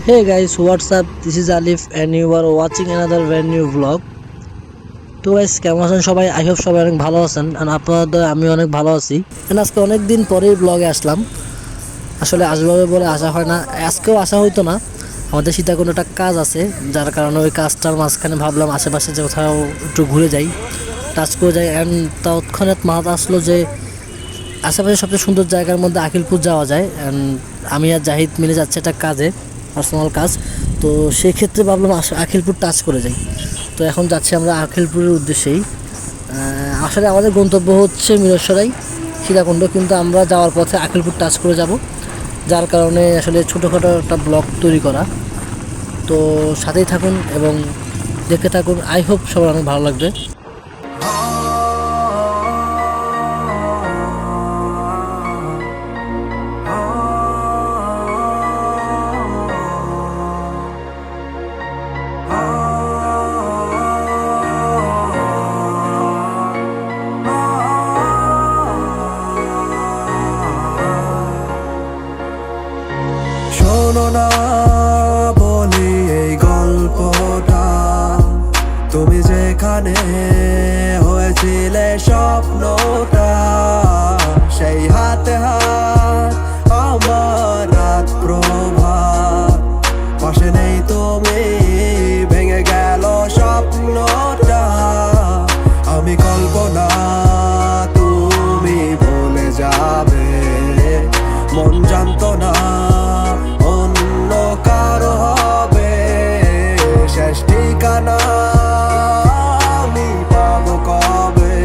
Hey guys, what's up? This is Alif and you are watching another brand new vlog. তো guys কেমন আছেন সবাই? I hope সবাই অনেক ভালো আছেন আর আপনাদের আমি অনেক ভালো আছি। আজকে অনেক দিন পরেই ব্লগে আসলাম। আসলে আসবে বলে আসা হয় না, আজকেও আসা হইতো না। আমাদের সীতাকুণ্ড একটা কাজ আছে, যার কারণে ওই কাজটার মাঝখানে ভাবলাম আশেপাশে যে কোথাও একটু ঘুরে যাই, টাচ করে যাই। অ্যান্ড তৎক্ষণাৎ মাথা আসলো যে আশেপাশে সবচেয়ে সুন্দর জায়গার মধ্যে আকিলপুর যাওয়া যায়। অ্যান্ড আমি আর জাহিদ মিলে যাচ্ছে একটা কাজে, পার্সোনাল কাজ। তো সেই ক্ষেত্রে ভাবলাম আখিলপুর টাচ করে যাই। তো এখন যাচ্ছি আমরা আখিলপুরের উদ্দেশ্যেই। আসলে আমাদের গন্তব্য হচ্ছে মিরসরাই সীতাকুণ্ড, কিন্তু আমরা যাওয়ার পথে আখিলপুর টাচ করে যাব, যার কারণে আসলে ছোটোখাটো একটা ব্লগ তৈরি করা। তো সাথেই থাকুন এবং দেখতে থাকুন, আই হোপ সবার অনেক ভালো লাগবে। শোনো না বলি এই গল্পটা, তুমি যেখানে হয়েছিলে স্বপ্নটা, সেই হাতে হাত আমার রাত প্রভাত, পাশে নেই তুমি, ভেঙে গেল স্বপ্নটা। আমি কল্পনা, তুমি ভুলে যাবে, মন জানতো না অন্য কারো হবে শেষ ঠিকানা। আমি পাবো কবে,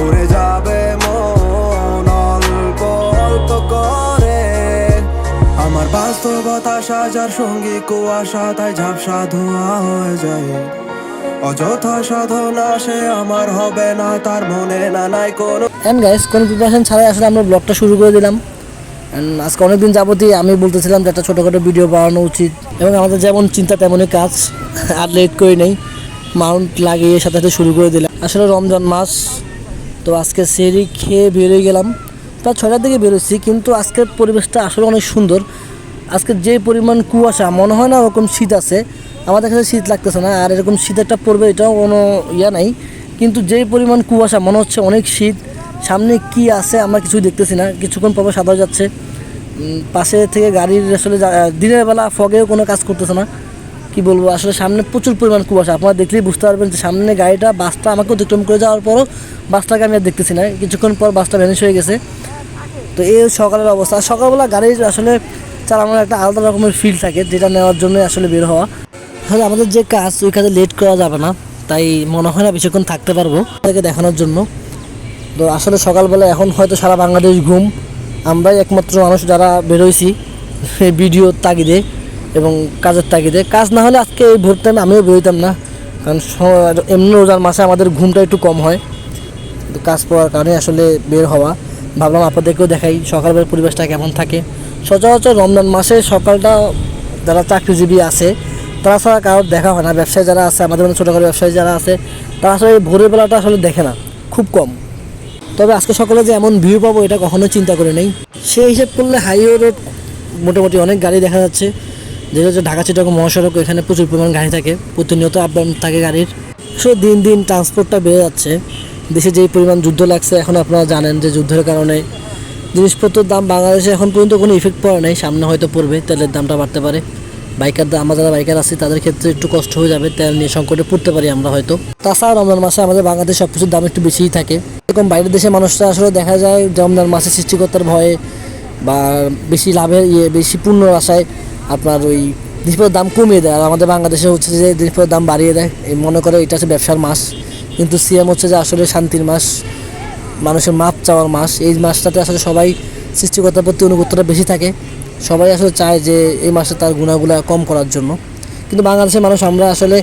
উড়ে যাবে মন অল্প অল্প করে। আমার বাস্তবতা সাজার সঙ্গী কুয়াশা, তাই ঝাপসা ধোঁয়া হয়ে যায়। অযথা সাধনা সে আমার হবে না, তার মনে না নাই কোনো। অ্যান্ড গাইস, কোনো প্রিপারেশন ছাড়াই আসলে আমরা ব্লগটা শুরু করে দিলাম। আজকে অনেকদিন যাবতই আমি বলতেছিলাম যে একটা ছোটোখাটো ভিডিও বানানো উচিত, এবং আমাদের যেমন চিন্তা তেমনই কাজ। আর লেট করি নেই, মাউন্ট লাগিয়ে সাথে সাথে শুরু করে দিলাম। আসলে রমজান মাস, তো আজকে সেহরি খেয়ে বেরোয় গেলাম, প্রায় 6টার দিকে বেরোচ্ছি। কিন্তু আজকের পরিবেশটা আসলে অনেক সুন্দর। আজকে যে পরিমাণ কুয়াশা, মনে হয় না ওরকম শীত আছে, আমাদের কাছে শীত লাগতেছে না। আর এরকম শীত একটা পড়বে এটাও কোনো ইয়া নাই, কিন্তু যে পরিমাণ কুয়াশা মনে হচ্ছে অনেক শীত। সামনে কি আছে আমরা কিছুই দেখতেছি না, কিছুক্ষণ পর সাদা হয়ে যাচ্ছে। পাশে থেকে গাড়ির আসলে দিনের বেলা ফগেও কোনো কাজ করতেছে না। কি বলবো, আসলে সামনে প্রচুর পরিমাণ কুয়াশা। আপনারা দেখলেই বুঝতে পারবেন যে সামনে গাড়িটা, বাসটা আমাকে অতিক্রম করে যাওয়ার পরও বাসটাকে আমি আর দেখতেছি না, কিছুক্ষণ পর বাসটা ভ্যানিশ হয়ে গেছে। তো এই সকালের অবস্থা। সকালবেলা গাড়ির আসলে চালানোর একটা আলাদা রকমের ফিল থাকে, যেটা নেওয়ার জন্য আসলে বের হওয়া। আসলে আমাদের যে কাজ, ওই কাজে লেট করা যাবে না, তাই মনে হয় না বেশিক্ষণ থাকতে পারবো তাদেরকে দেখানোর জন্য। তো আসলে সকালবেলা এখন হয়তো সারা বাংলাদেশ ঘুম, আমরাই একমাত্র মানুষ যারা বেরোইছি ভিডিওর তাগিদে এবং কাজের তাগিদে। কাজ না হলে আজকে এই ভোর টাইমে আমিও বেরোইতাম না, কারণ এমনি রোজার মাসে আমাদের ঘুমটা একটু কম হয়। তো কাজ পাওয়ার কারণে আসলে বের হওয়া। ভাবলাম আপনাদেরকেও দেখাই সকালবেলার পরিবেশটা কেমন থাকে। সচরাচর রমজান মাসে সকালটা যারা চাকরিজীবী আছে তারা ছাড়া কারোর দেখা হয় না। ব্যবসায়ী যারা আছে, আমাদের মধ্যে ছোটোখাটো ব্যবসায়ী যারা আছে, তারা আসলে ভোরের বেলাটা আসলে দেখে না, খুব কম। তবে আজকে সকালে যে এমন ভিউ পাবো এটা কখনোই চিন্তা করে নেই। সেই হিসেব করলে হাইওয়ে রোড মোটামুটি অনেক গাড়ি দেখা যাচ্ছে, যেটা হচ্ছে ঢাকা চিটাগং মহাসড়ক, এখানে প্রচুর পরিমাণ গাড়ি থাকে, প্রতিনিয়ত আপ ডাউন থাকে গাড়ির। আসলে দিন দিন ট্রান্সপোর্টটা বেড়ে যাচ্ছে। দেশে যেই পরিমাণ যুদ্ধ লাগছে, এখন আপনারা জানেন যে যুদ্ধের কারণে জিনিসপত্রের দাম বাংলাদেশে এখন পর্যন্ত কোনো ইফেক্ট পড়ে নাই, সামনে হয়তো পড়বে। তেলের দামটা বাড়তে পারে, আমরা যারা বাইকার আছি তাদের ক্ষেত্রে একটু কষ্ট হয়ে যাবে, তেল নিয়ে সংকটে পড়তে পারি আমরা হয়তো। তাছাড়া রমজান মাসে আমাদের বাংলাদেশে সব কিছুর দাম একটু বেশিই থাকে। এরকম বাইরের দেশের মানুষরা আসলে দেখা যায় রমজান মাসে সৃষ্টিকর্তার ভয়ে বা বেশি লাভের বেশি পূর্ণর আশায় আপনার ওই জিনিসপত্রের দাম কমিয়ে দেয়। আর আমাদের বাংলাদেশে হচ্ছে যে জিনিসপত্রের দাম বাড়িয়ে দেয়, এই মনে করে এটা হচ্ছে ব্যবসার মাস। কিন্তু সিএম হচ্ছে যে আসলে শান্তির মাস, মানুষের মাপ চাওয়ার মাস। এই মাসটাতে আসলে সবাই সৃষ্টিকর্তার প্রতি অনুগত্যটা বেশি থাকে, সবাই আসলে চায় যে এই মাসে তার গুণাগুলা কম করার জন্য। কিন্তু বাংলাদেশের মানুষ আমরা আসলে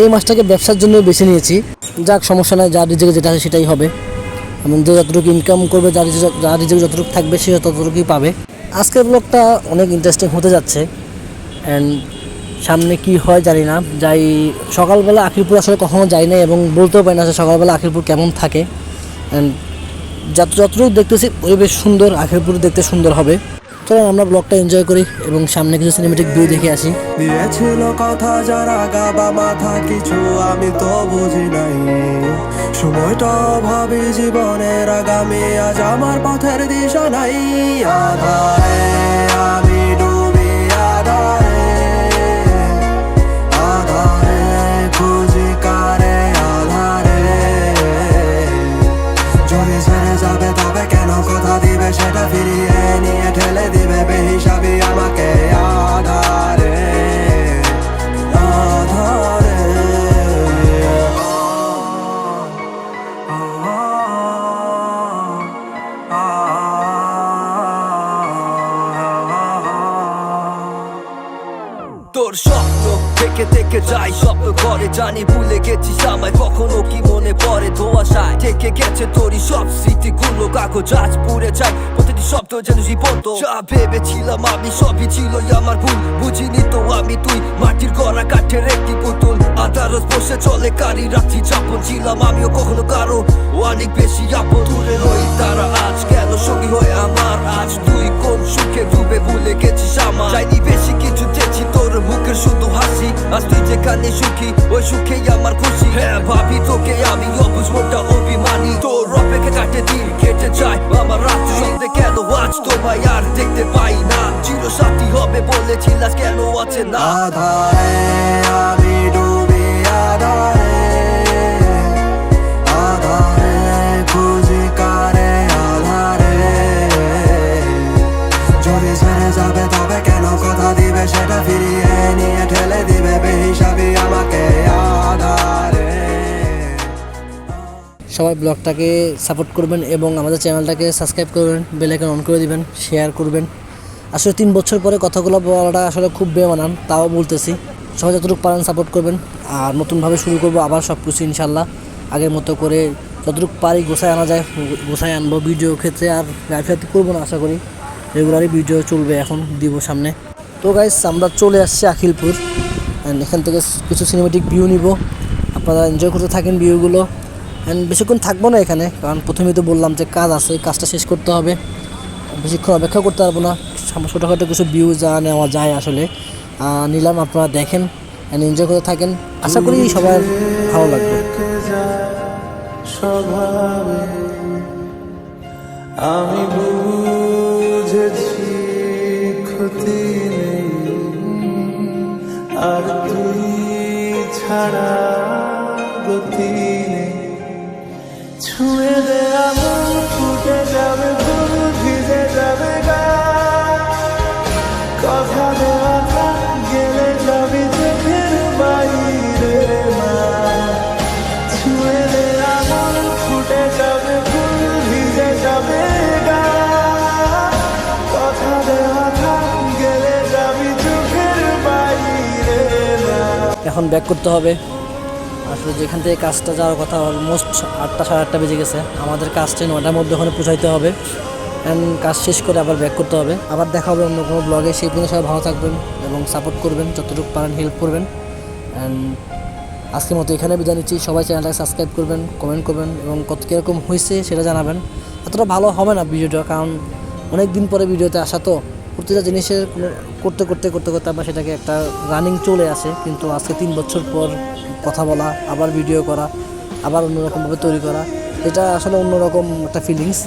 এই মাসটাকে ব্যবসার জন্য বেছে নিয়েছি। যাক, সমস্যা নয়, যার রিজিকে যেটা আছে সেটাই হবে, এবং যে যতটুকু ইনকাম করবে, যার রিজিকে যতটুকু থাকবে সে ততটুকুই পাবে। আজকের ব্লগটা অনেক ইন্টারেস্টিং হতে যাচ্ছে, অ্যান্ড সামনে কি হয় জানি না। যাই সকালবেলা আখিরপুর আসলে কখনো যাই না, এবং বলতেও পারি না যে সকালবেলা আখিরপুর কেমন থাকে। অ্যান্ড যতটুকু দেখতেছি পরিবেশ সুন্দর, আখিরপুর দেখতে সুন্দর হবে। চলেন আমরা ব্লগটা এনজয় করি এবং সামনে কিছু সিনেমেটিক ভিউ দেখে আসি। দিয়েছিল কথা যারা গাবা মাথা কিছু আমি তো বুঝি নাই, সময়টা ভাবি জীবনের আগামী আজ আমার পথের দিশা নাই। আধারে আমি ডুবি আধারে, আধারে খুঁজি কারে আধারে, যদি ছেড়ে যাবে তবে কেন কথা দিবে সেটা ফিরিয়ে নিয়ে ঠেলে দিবে বেহিসাবি আমাকে। আধারে আধারে তোর স্বপ্ন থেকে থেকে যাই স্বপ্ন করে জানি ভুলে গেছিস আমায় কখনো কি মনে পড়ে ধোঁয়াশায় থেকে গেছে তোরই সব স্মৃতিগুলো কাগজ আজ পুড়ে যায় প্রতিটি শব্দ যেন জীবন্ত যা ভেবেছিলাম আমি সবই ছিল আমার ভুল বুঝিনি তো আমি তুই মাটির গড়া কাঠের একটি পুতুল আদারস বসে চলে কারি রাত্রি যাপন ছিলাম আমিও কখনো কারো অনেক বেশি আপন দূরে রই তারা আজ কেন সঙ্গী হয়ে আমার আজ তুই কোন সুখে ডুবে ভুলে গেছিস আমার চাইনি বেশি কিছু চেয়েছি তোর মুখের শুধু হাসি আজ তুই যেখানে সুখী ওই সুখেই আমার খুশি হ্যাঁ ভাবি তোকে আমি অবুঝ মনটা অভিমানী তোর অপেক্ষা কাটে দিন কেটে যায় আমার রাত সন্ধে কেন আজ তোমায় আর দেখতে পাই না চির সাথী হবে বলেছিলাস কেন আছে না আধারে আমি ডুবি আধারে, আধারে খুঁজি কারে আধারে, যদি ছেড়ে যাবে তবে কেন কথা দিবে সেটা ফিরিয়ে নিয়ে ঠেলে দিবে বেহিসাবি আমাকে। আধারে সবাই ব্লগটাকে সাপোর্ট করবেন এবং আমাদের চ্যানেলটাকে সাবস্ক্রাইব করবেন, বেল আইকন অন করে দিবেন, শেয়ার করবেন। আসলে 3 বছর পরে কথাগুলো বলাটা আসলে খুব বেমানান, তাও বলতেছি। সবাই যতটুকু পারেন সাপোর্ট করবেন। আর নতুনভাবে শুরু করবো আবার সব কিছু ইনশাল্লাহ আগের মতো করে যতটুকু পারি গোছায় আনা যায় গোছায় আনবো। ভিডিও ক্ষেত্রে আর গাইফাতি করবো না, আশা করি রেগুলারই ভিডিও চলবে, এখন দিব সামনে। তো গাইস আমরা চলে আসছি আখিলপুর, অ্যান্ড এখান থেকে কিছু সিনেমেটিক ভিউ নিব, আপনারা এনজয় করতে থাকেন ভিউগুলো। অ্যান্ড বেশিক্ষণ থাকবো না এখানে, কারণ প্রথমেই তো বললাম যে কাজ আছে, কাজটা শেষ করতে হবে, বেশিক্ষণ অপেক্ষা করতে পারবো না। ছোটোখাটো কিছু ভিউ যা নেওয়া যায় আসলে নিলাম, আপনারা দেখেন অ্যান্ড এনজয় করতে থাকেন, আশা করি সবার ভালো লাগবে। স্বভাবে আমি বুঝেছি ক্ষতি নেই, আর তুই ছাড়া গতি নেই। ছুঁয়ে দে আমার ফুটে যাবে ফুল ভিজে যাবে গা, কথা দেওয়া থাক গেলে যাবি চোখের বাইরে মা। ছুঁয়ে দে আমার ফুটে যাবে ফুল ভিজে যাবে গা, কথা দেওয়া থাক গেলে যাবি চোখের বাইরে মা। এখন ব্যাক করতে হবে। আসলে যেখান থেকে কাজটা যাওয়ার কথা অলমোস্ট 8টা সাড়ে 8টা বেজে গেছে, আমাদের কাজটা 9টার মধ্যে ওখানে পৌঁছাইতে হবে অ্যান্ড কাজ শেষ করে আবার ব্যাক করতে হবে। আবার দেখা হবে অন্য কোনো ব্লগে, সেই পর্যন্ত সবাই ভালো থাকবেন এবং সাপোর্ট করবেন, যতটুকু পারেন হেল্প করবেন। অ্যান্ড আজকের মতো এখানে বিদায় নিচ্ছি। সবাই চ্যানেলটাকে সাবস্ক্রাইব করবেন, কমেন্ট করবেন এবং কত কীরকম হয়েছে সেটা জানাবেন। এতটা ভালো হবে না ভিডিওটা, কারণ অনেক দিন পরে ভিডিওতে আসা, তো প্রতিটা জিনিসের করতে করতে করতে করতে আবার সেটাকে একটা রানিং চলে আসে। কিন্তু আজকে 3 বছর পর কথা বলা, আবার ভিডিও করা, আবার অন্যরকমভাবে তৈরি করা, এটা আসলে অন্যরকম একটা ফিলিংস।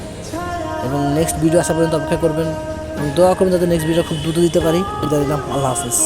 এবং নেক্সট ভিডিও আসা পর্যন্ত অপেক্ষা করবেন এবং দোয়া করবেন যাতে নেক্সট ভিডিও খুব দ্রুত দিতে পারি। বিদায় দিলাম, আল্লাহ হাফিজ।